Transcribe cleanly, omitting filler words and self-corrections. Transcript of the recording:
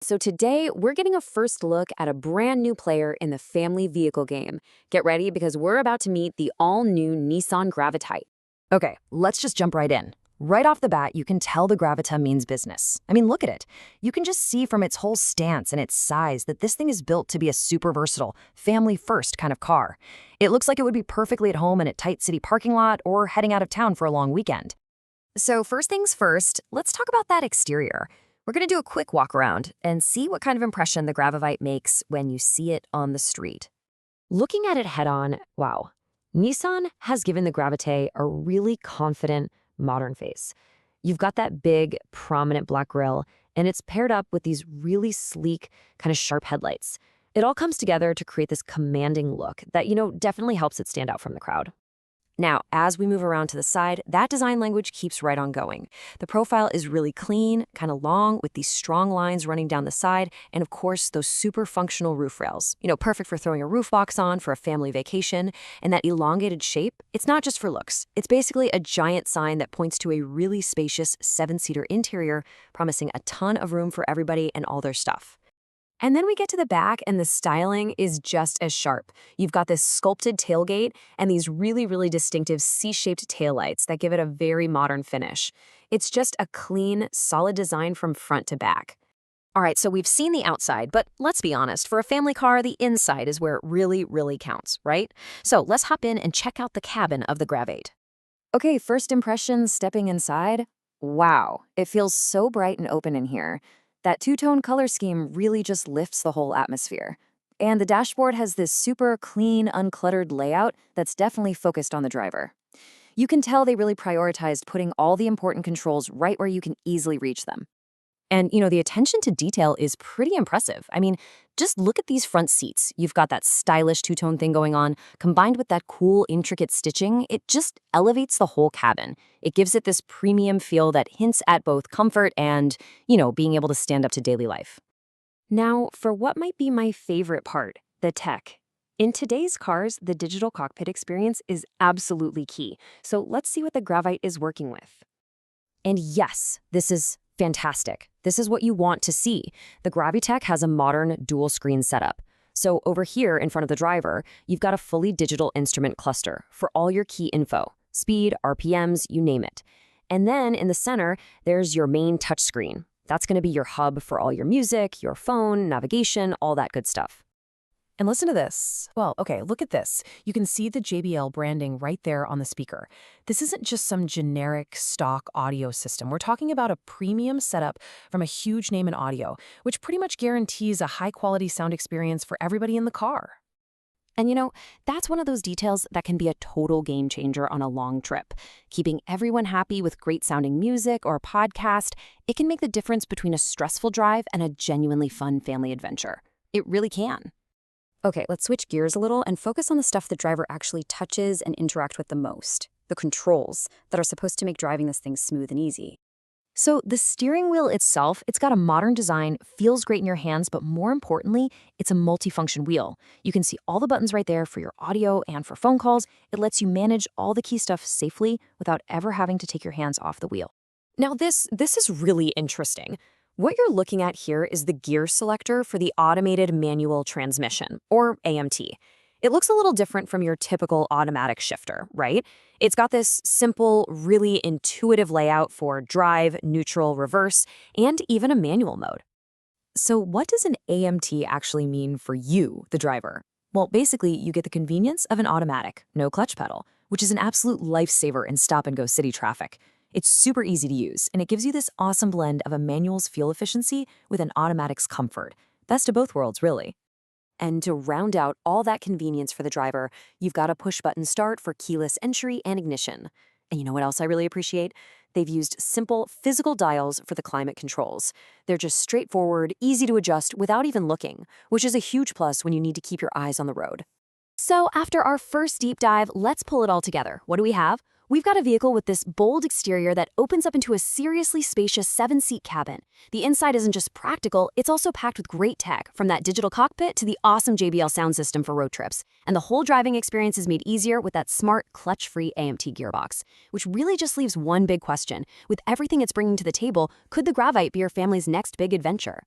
So today, we're getting a first look at a brand new player in the family vehicle game. Get ready because we're about to meet the all-new Nissan Gravitite. Okay, let's just jump right in. Right off the bat, you can tell the Gravita means business. I mean, look at it. You can just see from its whole stance and its size that this thing is built to be a super versatile, family-first kind of car. It looks like it would be perfectly at home in a tight city parking lot or heading out of town for a long weekend. So first things first, let's talk about that exterior. We're going to do a quick walk around and see what kind of impression the Gravavite makes when you see it on the street. Looking at it head-on, wow. Nissan has given the Gravite a really confident, modern face. You've got that big, prominent black grille, and it's paired up with these really sleek, kind of sharp headlights. It all comes together to create this commanding look that, definitely helps it stand out from the crowd. Now, as we move around to the side, that design language keeps right on going. The profile is really clean, kind of long, with these strong lines running down the side, and of course, those super functional roof rails. Perfect for throwing a roof box on for a family vacation. And that elongated shape, it's not just for looks. It's basically a giant sign that points to a really spacious 7-seater interior, promising a ton of room for everybody and all their stuff. And then we get to the back, and the styling is just as sharp. You've got this sculpted tailgate and these really, really distinctive C-shaped taillights that give it a very modern finish. It's just a clean, solid design from front to back. All right, so we've seen the outside, but let's be honest, for a family car, the inside is where it really, really counts, right? So let's hop in and check out the cabin of the Gravate. Okay, first impressions stepping inside. Wow, it feels so bright and open in here. That two-tone color scheme really just lifts the whole atmosphere. And the dashboard has this super clean, uncluttered layout that's definitely focused on the driver. You can tell they really prioritized putting all the important controls right where you can easily reach them. And, the attention to detail is pretty impressive. I mean, just look at these front seats. You've got that stylish two-tone thing going on, combined with that cool, intricate stitching. It just elevates the whole cabin. It gives it this premium feel that hints at both comfort and, being able to stand up to daily life. Now, for what might be my favorite part, the tech. In today's cars, the digital cockpit experience is absolutely key. So let's see what the Gravite is working with. And yes, this is fantastic. This is what you want to see. The Gravitech has a modern dual-screen setup. So over here in front of the driver, you've got a fully digital instrument cluster for all your key info, speed, RPMs, you name it. And then in the center, there's your main touchscreen. That's going to be your hub for all your music, your phone, navigation, all that good stuff. And listen to this. Well, okay, look at this. You can see the JBL branding right there on the speaker. This isn't just some generic stock audio system. We're talking about a premium setup from a huge name in audio, which pretty much guarantees a high-quality sound experience for everybody in the car. And that's one of those details that can be a total game changer on a long trip. Keeping everyone happy with great sounding music or a podcast, it can make the difference between a stressful drive and a genuinely fun family adventure. It really can. Okay, let's switch gears a little and focus on the stuff the driver actually touches and interacts with the most, the controls that are supposed to make driving this thing smooth and easy. So the steering wheel itself, it's got a modern design, feels great in your hands, but more importantly, it's a multifunction wheel. You can see all the buttons right there for your audio and for phone calls. It lets you manage all the key stuff safely without ever having to take your hands off the wheel. Now this is really interesting. What you're looking at here is the gear selector for the automated manual transmission, or AMT. It looks a little different from your typical automatic shifter, right? It's got this simple, really intuitive layout for drive, neutral, reverse, and even a manual mode. So what does an AMT actually mean for you, the driver? Well, basically, you get the convenience of an automatic, no clutch pedal, which is an absolute lifesaver in stop-and-go city traffic. It's super easy to use, and it gives you this awesome blend of a manual's fuel efficiency with an automatic's comfort. Best of both worlds, really. And to round out all that convenience for the driver, you've got a push-button start for keyless entry and ignition. And you know what else I really appreciate? They've used simple physical dials for the climate controls. They're just straightforward, easy to adjust without even looking, which is a huge plus when you need to keep your eyes on the road. So after our first deep dive, let's pull it all together. What do we have? We've got a vehicle with this bold exterior that opens up into a seriously spacious 7-seat cabin. The inside isn't just practical, it's also packed with great tech, from that digital cockpit to the awesome JBL sound system for road trips. And the whole driving experience is made easier with that smart, clutch-free AMT gearbox, which really just leaves one big question. With everything it's bringing to the table, could the Gravite be your family's next big adventure?